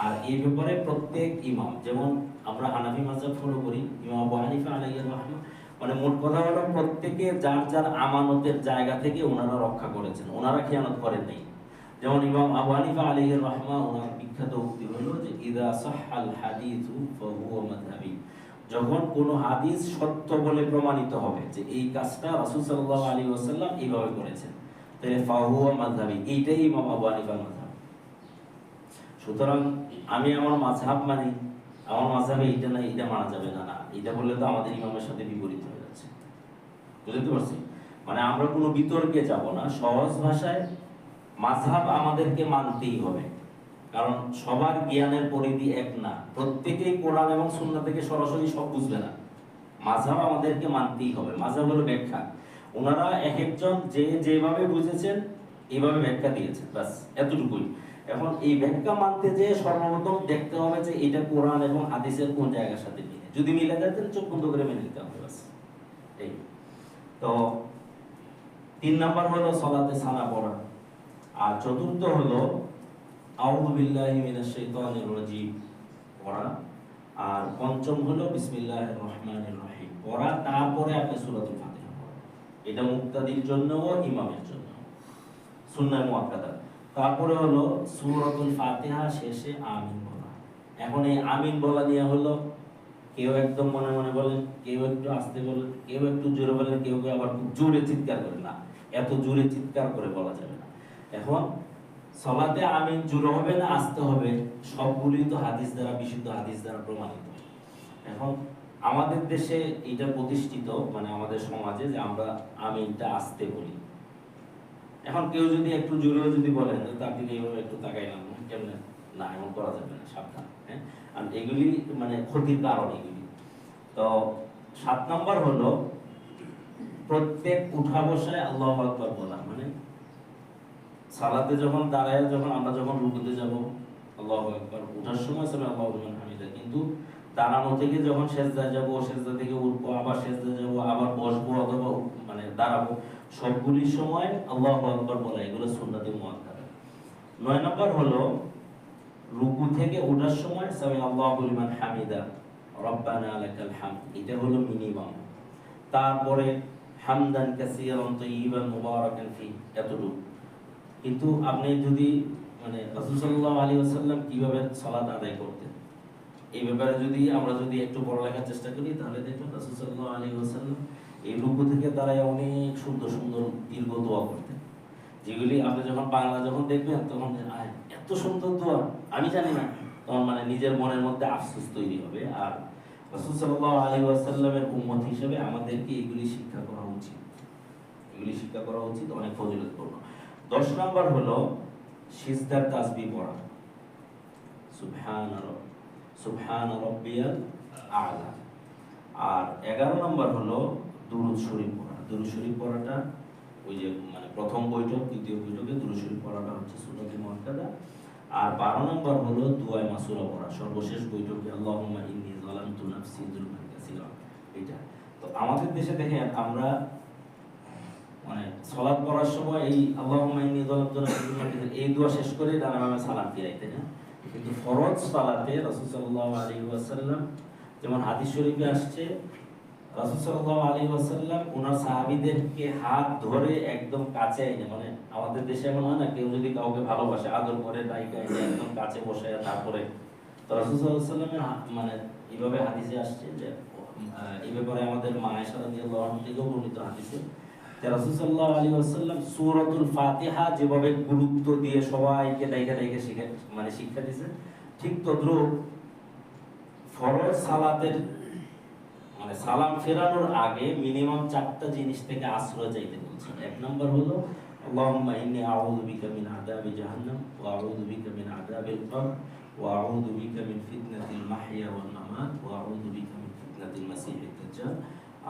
[SPEAKER 1] আর এই ব্যাপারে প্রত্যেক ইমাম, যেমন আমরা হানাফি মাযহাব ফলো করি, ইমাম আবু হানিফা আলাইহির রাহমাহ, মানে মোট কথা হলো প্রত্যেকে যার যার আমানতের জায়গা থেকে ওনারা রক্ষা করেছেন, ওনারা খেয়ানত করেন নাই। যেমন ইমাম আবু হানিফা আলাইহির রাহমাহ, ওনার বিখ্যাত উক্তি হলো যে ইযা সাহহাল হাদিসু ফাহুয়া মাযহাবি, যখন কোনো হাদিস সত্য বলে প্রমাণিত হবে যে এই কাজটা রাসূল সাল্লাল্লাহু আলাইহি ওয়াসাল্লাম এইভাবে করেছেন, তাহলে ফাহুয়া মাযহাবি, এইটাই ইমাম আবু হানিফার মাযহাব। সুতরাং আমি আমার মাযহাব মানি, আমার মাযহাবে এইটা না এইটা মানা যাবে না, না এটা বললে তো আমাদের ইমামের সাথে বিপরীত হয়ে যাচ্ছে, বুঝতে পারছি? মানে আমরা কোনো বিতর্কে যাব না, সহজ ভাষায় মাযহাব আমাদেরকে মানতেই হবে, কারণ সবার জ্ঞানের পরিধি এক না, প্রত্যেকেই কোরআন এবং সুন্নাহ থেকে সরাসরি সব বুঝবে না। মাযহাব আমাদেরকে মানতেই হবে। মাযহাব হলো ব্যাখ্যা, ওনারা এক একজন যে যেভাবে বুঝেছেন এইভাবে ব্যাখ্যা দিয়েছেন, বাস এতটুকুই। এখন এই ব্যাখ্যা মানতে যে সর্বপ্রথম দেখতে হবে যে এটা কোরআন এবং হাদিসের কোন জায়গার সাথে মিলে, যদি মিলে যায় তাহলে চোখ বন্ধ করে মেনে নিতে হবে, বাস এই। তো 3 নাম্বার হলো সালাতে সানা পড়া, আর চতুর্থ হলো আউযু বিল্লাহি মিনাশ শাইতানির রাজিম পড়া, আর পঞ্চম হলো বিসমিল্লাহির রহমানির রহিম পড়া, তারপরে আপনি সূরাতুল ফাতিহা পড়া। এটা মুক্তাদির জন্য ও ইমামের জন্য সুন্নাহ মুআক্কাদা। তারপরে হলো সূরাতুল ফাতিহা শেষে আমিন বলা। এখন এই আমিন বলা নিয়ে হলো কেউ একদম মনে মনে বলেন, কেউ একটু আস্তে বলেন, কেউ একটু জোরে বলেন, কেউ আবার খুব জোরে চিৎকার করে, না এত জোরে চিৎকার করে বলা যাবে না। এখন সালাতে আমিন জোরে হবে না আস্তে হবে, সবগুলি তো হাদিস দ্বারা বিশুদ্ধ হাদিস দ্বারা প্রমাণিত। এখন আমাদের দেশে এটা প্রতিষ্ঠিত, মানে আমাদের সমাজে যে আমরা আমিনটা আস্তে বলি। এখন কেউ যদি একটু জোরে যদি বলেন তার দিকে এইভাবে একটু তাকাইলাম, কেমনে, না এমন করা যাবে না, সাবধান। হ্যাঁ, আর এগুলি মানে ক্ষতির কারণ এগুলি। তো 7 নম্বর হলো প্রত্যেক উঠা বসায় আল্লাহু আকবার বলা, মানে সালাতে যখন দাঁড়ায়, যখন আমরা যখন রুকুতে যাব আল্লাহু আকবার, ওঠার সময় সামি আল্লাহু লিমান হামিদা, কিন্তু দাঁড়ানো থেকে যখন সেজদায় যাব, সেজদা থেকে উঠবো, আবার সেজদায় যাব, আবার বসবো অথবা মানে দাঁড়াবো, সবগুলির সময় আল্লাহু আকবার বলা, এগুলো সুন্নাতে মুআক্কাদা। 9 নম্বর হলো রুকু থেকে ওঠার সময় সামি আল্লাহু লিমান হামিদা রব্বানা লাকাল হামদ, এটা হলো মিনিমাম। তারপরে হামদান কাসীরান তাইয়িবান মুবারাকান ফি, এতটুকু। কিন্তু আপনি যদি মানে রাসূল সাল্লাল্লাহু আলাইহি ওয়াসাল্লাম কিভাবে সালাত আদায় করতেন এই ব্যাপারে আমরা যদি একটু পড়ালেখার চেষ্টা করি, তাহলে দেখবেন রাসূল সাল্লাল্লাহু আলাইহি ওয়াসাল্লাম এই রুকু থেকে দাঁড়ায় অনেক সুন্দর সুন্দর দীর্ঘ দোয়া করতেন, যেগুলি আপনি যখন বাংলা যখন দেখবেন তখন এত সুন্দর দোয়া আমি জানি না, তখন মানে নিজের মনের মধ্যে আফসোস তৈরি হবে। আর রাসূল সাল্লাল্লাহু আলাইহি ওয়াসাল্লামের উম্মত হিসেবে আমাদেরকে এগুলি শিক্ষা করা উচিত, এগুলি শিক্ষা করা উচিত, অনেক ফজিলতপূর্ণ। 10 নম্বর হলো সিজদার তাসবিহ পড়া, সুবহান রাব্বিয়াল আ'লা। আর 11 নম্বর হলো দুরূদ শরীফ পড়া। দুরূদ শরীফ পড়াটা ওই যে মানে প্রথম বৈঠক দ্বিতীয় বৈঠকে দুরূদ শরীফ পড়াটা হচ্ছে সুন্নাতুল মুআক্কাদা। আর 12 নম্বর হলো দুআয়ে মাসুরা পড়া, সর্বশেষ বৈঠকে আল্লাহুম্মা ইন্নী যালামতু নাফসি যুলমান কাসীরা, এটা। তো আমাদের দেশে দেখেন আমরা মানে সালাত পড়ার সময় এই আল্লাহুম্মা ইন্নী যালামতু নাফসি যুলমান কাসীরা এই দোয়া শেষ করে ডানে সালাম ফিরাইতে না। কিন্তু ফরজ সালাতে রাসূল সাল্লাল্লাহু আলাইহি ওয়াসাল্লাম, যেমন হাদিস শরীফে আসছে, রাসূল সাল্লাল্লাহু আলাইহি ওয়াসাল্লাম ওনার সাহাবীদেরকে হাত ধরে একদম কাছে এনে, মানে আমাদের দেশে এমন হয় না, কেউ যদি কাউকে ভালোবাসে আদর করে ডাইকা এনে একদম কাছে বসায় তারপরে, তো রাসূল সাল্লাল্লাহু আলাইহি ওয়াসাল্লামের মানে এইভাবে হাদিসে আসছে যে এই ব্যাপারে আমাদের মা আয়েশা রাদিয়াল্লাহু আনহা থেকেও বর্ণিত হাদিসে যে রাসূল সাল্লাল্লাহু আলাইহি ওয়াসাল্লাম সূরাতুল ফাতিহা যেভাবে গুরুত্ব দিয়ে সবাইকে ডাইকা শিক্ষা দিয়েছেন, ঠিক তদ্রুপ ফরজ সালাতের মানে সালাম ফেরানোর আগে মিনিমাম 4টা জিনিস থেকে আশ্রয় চাইতে বলছেন। 1 নম্বর হলো আল্লাহুম্মা ইন্নী আউযু বিকা মিন আযাবি জাহান্নাম ওয়া আউযু বিকা মিন আযাবিল কবর ওয়া আউযু বিকা মিন ফিতনাতিল মাহইয়া ওয়াল মামাত ওয়া আউযু বিকা মিন ফিতনাতিল মাসিহিদ দাজ্জাল।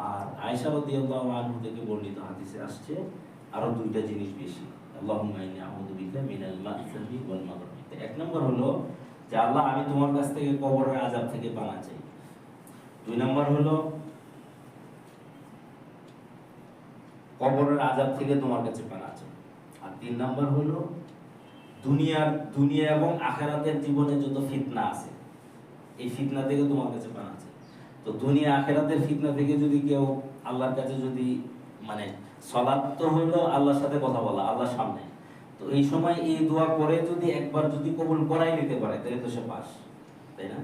[SPEAKER 1] আর আয়েশা রাদিয়াল্লাহু আনহা থেকে বর্ণিত হাদিসে আসছে আরো 2টা জিনিস বেশি, আল্লাহুম্মা ইন্নী আউযু বিকা মিনাল মা'সামি ওয়াল মাগরিব। 1 নম্বর হলো যে আল্লাহ আমি তোমার কাছ থেকে কবরের আযাব থেকে পানাহ চাই। 2 নম্বর হলো কবরের আযাব থেকে তোমার কাছে পানাহ চাই। আর 3 নম্বর হলো দুনিয়া এবং আখিরাতের জীবনে যত ফিতনা আছে এই ফিতনা থেকে তোমার কাছে পানাহ চাই। তো দুনিয়া আখিরাতের ফিতনা থেকে যদি কেউ আল্লাহর কাছে যদি মানে সালাত তো হলো আল্লাহর সাথে কথা বলা আল্লাহর সামনে, তো এই সময় এই দোয়া করে যদি একবার যদি কবুল করাই নিতে পারে তাহলে তো সে পাস, তাই না?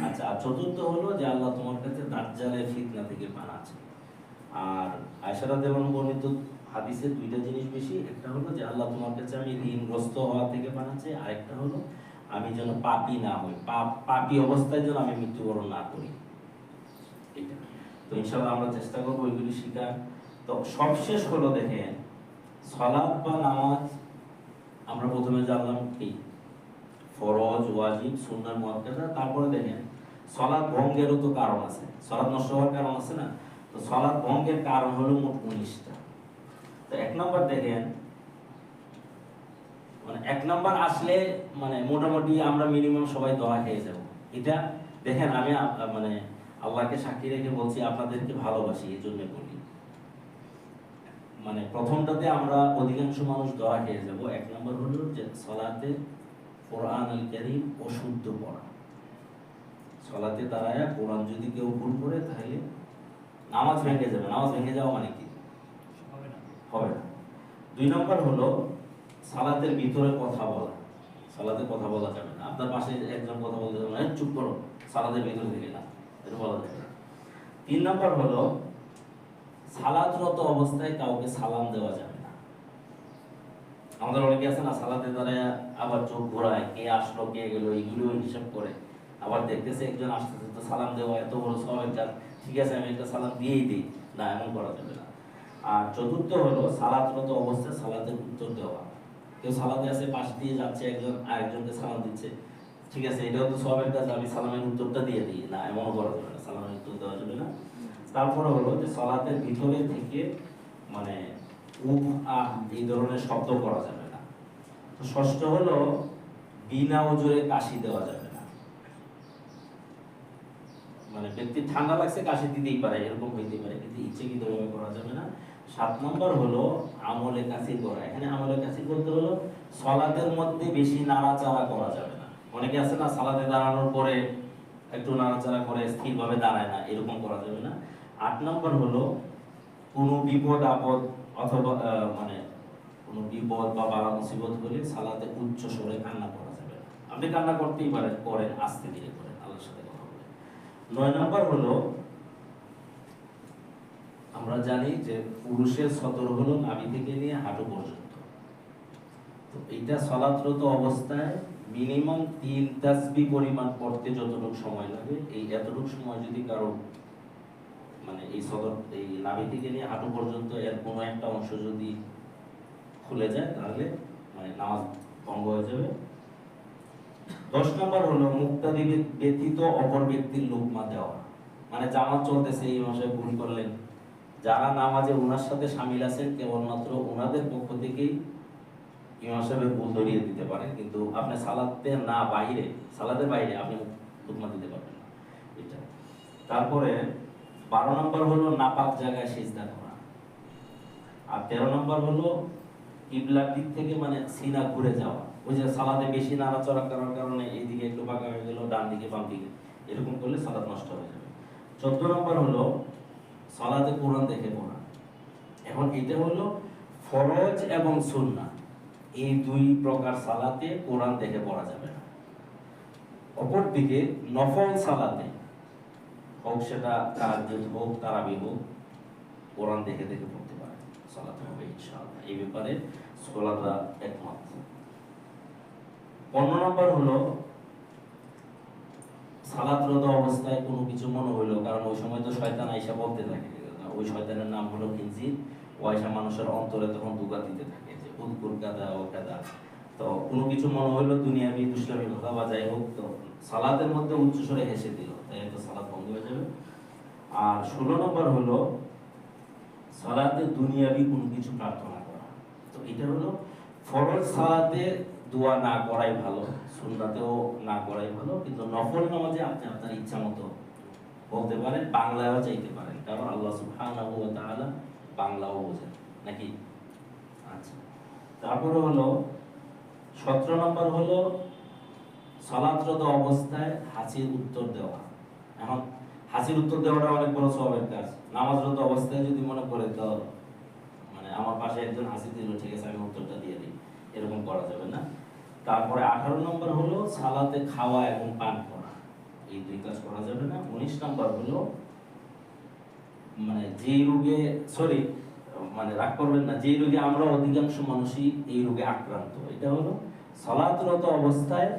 [SPEAKER 1] আচ্ছা, আর চতুর্থ হলো যে আল্লাহ তোমার কাছে দাজ্জালের ফিতনা থেকে পানাহ চাই। আর আয়েশা রাদিয়াল্লাহু আনহা বর্ণিত হাদিসে 2টা জিনিস বেশি, একটা হলো যে আল্লাহ তোমার কাছে আমি ঋণগ্রস্ত হওয়া থেকে পানাহ চাই, আরেকটা হলো আমি যেন পাপী না হই, পাপী অবস্থায় যেন আমি মৃত্যুবরণ না করি, এটা। তো ইনশাআল্লাহ আমরা চেষ্টা করব এগুলি শিখার। তো সবশেষ হলো দেখেন সালাত বা নামাজ আমরা প্রথমে জানলাম কি ফরজ, ওয়াজিব, সুন্নাহ, মুআক্কাদা। তারপরে দেখেন সালাত ভঙ্গেরও তো কারণ আছে, সালাত নষ্ট হওয়ার কারণ আছে না? তো সালাত ভঙ্গের কারণ হলো মোট 19টা। তো 1 নম্বর দেখেন মানে 1 নম্বর আসলে মানে মোটামুটি আমরা মিনিমাম সবাই দোয়া খেয়ে যাব। এটা দেখেন আমি মানে আল্লাহকে সাক্ষী রেখে বলছি আপনাদেরকে ভালোবাসি, এই জন্য বলি। মানে প্রথমটাতে আমরা অধিকাংশ মানুষ দোয়া খেয়ে যাব। 1 নম্বর হলো যে সালাতে কোরআনুল কারীম অশুদ্ধ পড়া, সালাতে দাঁড়ায়া কোরআন যদি কেউ ভুল করে তাহলে নামাজ ভেঙে যাবে। নামাজ ভেঙে যাওয়া মানে কি? হবে না। 2 নম্বর হলো সালাতের ভিতরে কথা বলা, সালাতে কথা বলা যাবে না। আপনার পাশে একজন কথা বলতে যাবে না, চুপ করো, সালাতের ভিতরে থেকে না, এটা বলা যাবে না। 3 নম্বর হলো সালাতরত অবস্থায় কাউকে সালাম দেওয়া যাবে না। আমাদের অনেকে আছে না সালাতে দাঁড়ায় আবার চোখ ঘোরায়, কে আসলো কে গেল এইগুলো হিসাব করে, আবার দেখতেছে একজন আসতেছে তো সালাম দেওয়া এত বড় সওয়াবের কাজ, ঠিক আছে আমি একটা সালাম দিয়েই দিই, না, এমন করা যাবে না। আর চতুর্থ হলো সালাতরত অবস্থায় সালাতের উত্তর দেওয়া। কেউ সালাতে আছে পাশ দিয়ে যাচ্ছে, একজন আরেকজনকে সালাম দিচ্ছে, ঠিক আছে, এটাও তো সবের কাজ, আমি সালামের উত্তরটা দিয়ে দিই না, এমনও করা যাবে না, সালামের উত্তর দেওয়া যাবে না। তারপরে হলো যে সালাতের ভিতরে থেকে মানে উফ আহ এই ধরনের শব্দ করা যাবে না। তো ষষ্ঠ হলো বিনা ওজরে কাশি দেওয়া যাবে না, মানে ব্যক্তি ঠান্ডা লাগছে কাশি দিতেই পারে, এরকম হইতে পারে, কিন্তু ইচ্ছাকৃতভাবে করা যাবে না। 7 নম্বর হলো আমলে কাসির করা। এখানে আমলে কাসির বলতে হলো সালাতের মধ্যে বেশি নাড়াচাড়া করা যাবে না। অনেকে আছে না সালাতে দাঁড়ানোর পরে একটু নাড়াচাড়া করে স্থিরভাবে দাঁড়ায় না, এরকম করা যাবে না। 8 নম্বর হলো কোনো বিপদ আপদ অথবা মানে কোনো বিপদ বা বালা মুসিবত হলে সালাতে উচ্চ স্বরে কান্না করা যাবে না। আপনি কান্না করতেই পারেন, করেন, আস্তে ধীরে করেন, আল্লাহর সাথে কথা বলে। 9 নম্বর হলো আমরা জানি যে পুরুষের সতর হলো নাভি থেকে নিয়ে হাঁটু পর্যন্ত। তো এইটা সালাতরত অবস্থায় মিনিমাম 3 তাসবিহ পরিমাণ পড়তে যতটুকু সময় লাগে, এই এতটুকু সময় যদি কারো মানে এই সদর এই নাভি থেকে নিয়ে হাঁটু পর্যন্ত এর কোনো একটা অংশ যদি খুলে যায় তাহলে মানে নামাজ ভঙ্গ হয়ে যাবে। 10 নম্বর হলো মুক্তাদি ব্যতীত অপর ব্যক্তির লুকমা দেওয়া, মানে জামাত চলতেছে, এই মাসে ভুল করলেন, যারা নামাজে ওনার সাথে শামিল আছেন কেবলমাত্র ওনাদের পক্ষ থেকেই ইমাম সাহেবের ভুল ধরিয়ে দিতে পারেন, কিন্তু আপনি সালাতে না বাইরে, সালাতের বাইরে আপনি লুকমা দিতে পারবেন না এটা। তারপরে 12 নম্বর হলো নাপাক জায়গায় সিজদা করা। আর 13 নম্বর হলো কিবলার দিক থেকে মানে সিনা ঘুরে যাওয়া। ওই যে সালাতে বেশি নাড়াচড়া করার কারণে এইদিকে একটু বাঁকা হয়ে গেল, ডান দিকে বাম দিকে, এরকম করলে সালাত নষ্ট হয়ে যাবে। 14 নম্বর হলো সালাতে কোরআন দেখে পড়া। এখন এটা হলো ফরজ এবং সুন্নাহ, এই দুই প্রকার সালাতে কোরআন দেখে পড়া যাবে না। অপরদিকে নফল সালাতে হোক সেটা তাহাজ্জুদ হোক তারাবি হোক, কোরআন দেখে দেখে পড়তে পারে, সালাতে হবে ইনশাআল্লাহ। এই ব্যাপারে স্কলাররা একমত। 15 নম্বর হলো সালাতরত অবস্থায় কোনো কিছু মনে হইলো, কারণ ওই সময় তো শয়তান আইসা বলতে থাকে, ওই শয়তানের নাম হলো খিনজির, ও আইসা মানুষের অন্তরে তখন দুগা দিতে থাকে যে উদকুর কাদা ও কাদা। তো কোনো কিছু মনে হইলো দুনিয়াবি দুষ্টামি কথা বা যাই হোক, তো সালাতের মধ্যে উচ্চস্বরে হেসে দিল, তাই তো সালাত ভঙ্গ হয়ে যাবে। আর 16 নম্বর হলো সালাতে দুনিয়াবি কোনো কিছু প্রার্থনা করা। তো এটা হলো ফরজ সালাতে দোয়া না করাই ভালো, সুন্নাতেও না করাই ভালো, কিন্তু নফল নামাজে আপনি আপনার ইচ্ছা মতো বলতে পারেন, বাংলায়ও চাইতে পারেন, কারণ আল্লাহ সুবহানাহু ওয়া তাআলা বাংলাও বোঝেন নাকি। আচ্ছা, তারপরে হলো 17 নম্বর হলো সালাতরত অবস্থায় হাসির উত্তর দেওয়া। এখন হাসির উত্তর দেওয়াটা অনেক বড় সওয়াবের কাজ। নামাজরত অবস্থায় যদি মনে করে তো মানে আমার পাশে একজন হাসি দিল, ঠিক আছে আমি উত্তরটা দিয়ে দিই, এরকম করা যাবে না। তারপরে 18 নম্বর হলো সালাতে খাওয়া এবং পান করা, এই দুই কাজ করা যাবে না। 19 নম্বর হলো মানে যে রোগে মানে রাগ করবেন না, যে রোগে আমরা অধিকাংশ মানুষই এই রোগে আক্রান্ত, এটা হলো সালাতরত অবস্থায়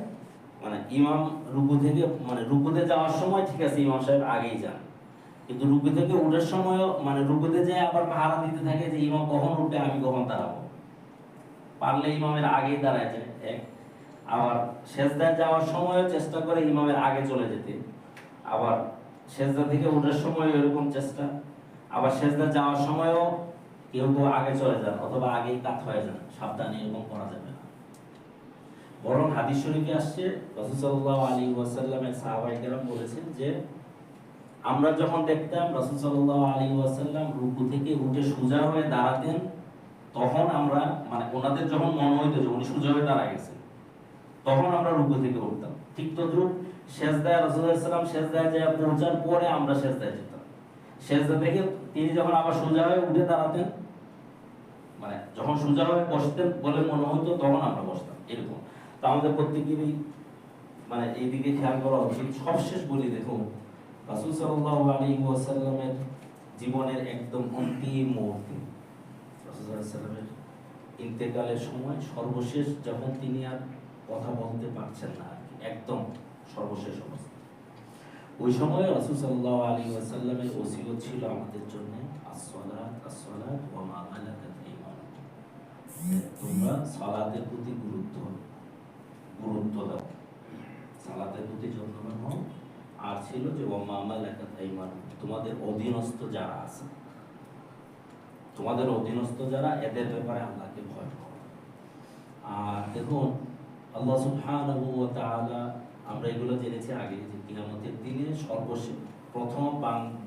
[SPEAKER 1] মানে ইমাম রুকু থেকে মানে রুকুতে যাওয়ার সময় ঠিক আছে ইমাম সাহেব আগেই যান, কিন্তু রুকু থেকে উঠার সময়ও মানে রুকুতে যায় আবার পাহারা দিতে থাকে যে ইমাম কখন উঠবে আমি কখন দাঁড়াবো, পারলে ইমামের আগেই দাঁড়ায় যায় এক। আবার সেজদায় যাওয়ার সময়ও চেষ্টা করে ইমামের আগে চলে যেতে, আবার সেজদা থেকে ওঠার সময় এরকম চেষ্টা, আবার সেজদা যাওয়ার সময়ও কেউ কেউ আগে চলে যান অথবা আগেই কাত হয়ে যান, সাবধানে, এরকম করা যাবে না। বরং হাদিস শরীফে আসছে রাসূল সাল্লাল্লাহু আলাইহি ওয়াসাল্লামের সাহাবায়ে কেরাম বলেছেন যে আমরা যখন দেখতাম রাসূল সাল্লাল্লাহু আলাইহি ওয়াসাল্লাম রুকু থেকে উঠে সোজা হয়ে দাঁড়াতেন, তখন আমরা মানে ওনাদের যখন মনে হইতো যে উনি সোজা হয়ে দাঁড়ায় গেছেন, তখন আমরা রুকু থেকে উঠতাম। ঠিক তদ্রুপ সেজদায় রাসূলুল্লাহ সাল্লাল্লাহু আলাইহি ওয়াসাল্লাম সেজদায় যায় পৌঁছার পরে আমরা সেজদায় যেতাম, সেজদা থেকে তিনি যখন আবার সোজা হয়ে উঠে দাঁড়াতেন, মানে যখন সোজা হয়ে বসতেন বলে মনে হতো তখন আমরা বসতাম, এরকম। তো আমাদের প্রত্যেকেরই মানে এইদিকে খেয়াল করা উচিত। সবশেষ বলি, দেখুন রাসূল সাল্লাল্লাহু আলাইহি ওয়াসাল্লামের জীবনের একদম অন্তিম মুহূর্তে রাসূল সাল্লাল্লাহু আলাইহি ওয়াসাল্লামের ইন্তেকালের সময় সর্বশেষ যখন তিনি আর কথা বলতে পারছেন না, একদম সর্বশেষ অবস্থা, ওই সময় রাসূল সাল্লাল্লাহু আলাইহি ওয়াসাল্লামের ওসিয়ত ছিল আমাদের জন্য আসসালাত আসসালাত ওয়া মা মালাকাত আইমানুকুম, তোমরা সালাতের প্রতি গুরুত্ব দাও। সালাতের প্রতি যত্নবান হও। আর ছিল যে ওয়াম্মা মালাকাত আইমানুকুম, তোমাদের অধীনস্থ যারা আছে, তোমাদের অধীনস্থ যারা, এদের ব্যাপারে আল্লাহকে ভয় করো। আর দেখুন আল্লাহ সুবহানাহু ওয়া তাআলা, আমরা এগুলো জেনেছি আগে যে কিয়ামতের দিনে সর্বশেষ প্রথম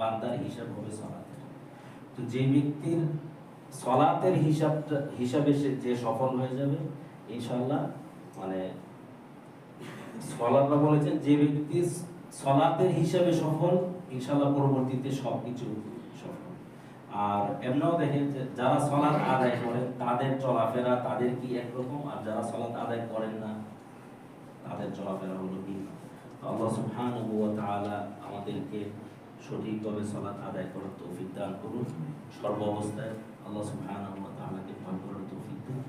[SPEAKER 1] বান্দার হিসাব হবে সালাতের। তো যে ব্যক্তির সালাতের হিসাবে যে সফল হয়ে যাবে ইনশাআল্লাহ, মানে স্কলাররা বলেছেন যে ব্যক্তি সালাতের হিসাবে সফল ইনশাআল্লাহ পরবর্তীতে সবকিছু সফল। আর এমনও দেখেন যে যারা সালাত আদায় করেন তাদের চলাফেরা তাদের কি একরকম, আর যারা সালাত আদায় করেন না তাদের চলাফেরা হলো ভিন্ন। আল্লাহ সুবহানাহু ওয়া তাআলা আমাদেরকে সঠিকভাবে সালাত আদায় করার তৌফিক দান করুন। সর্ব অবস্থায় আল্লাহ সুবহানাহু ওয়া তাআলাকে ভয় করার তৌফিক দান।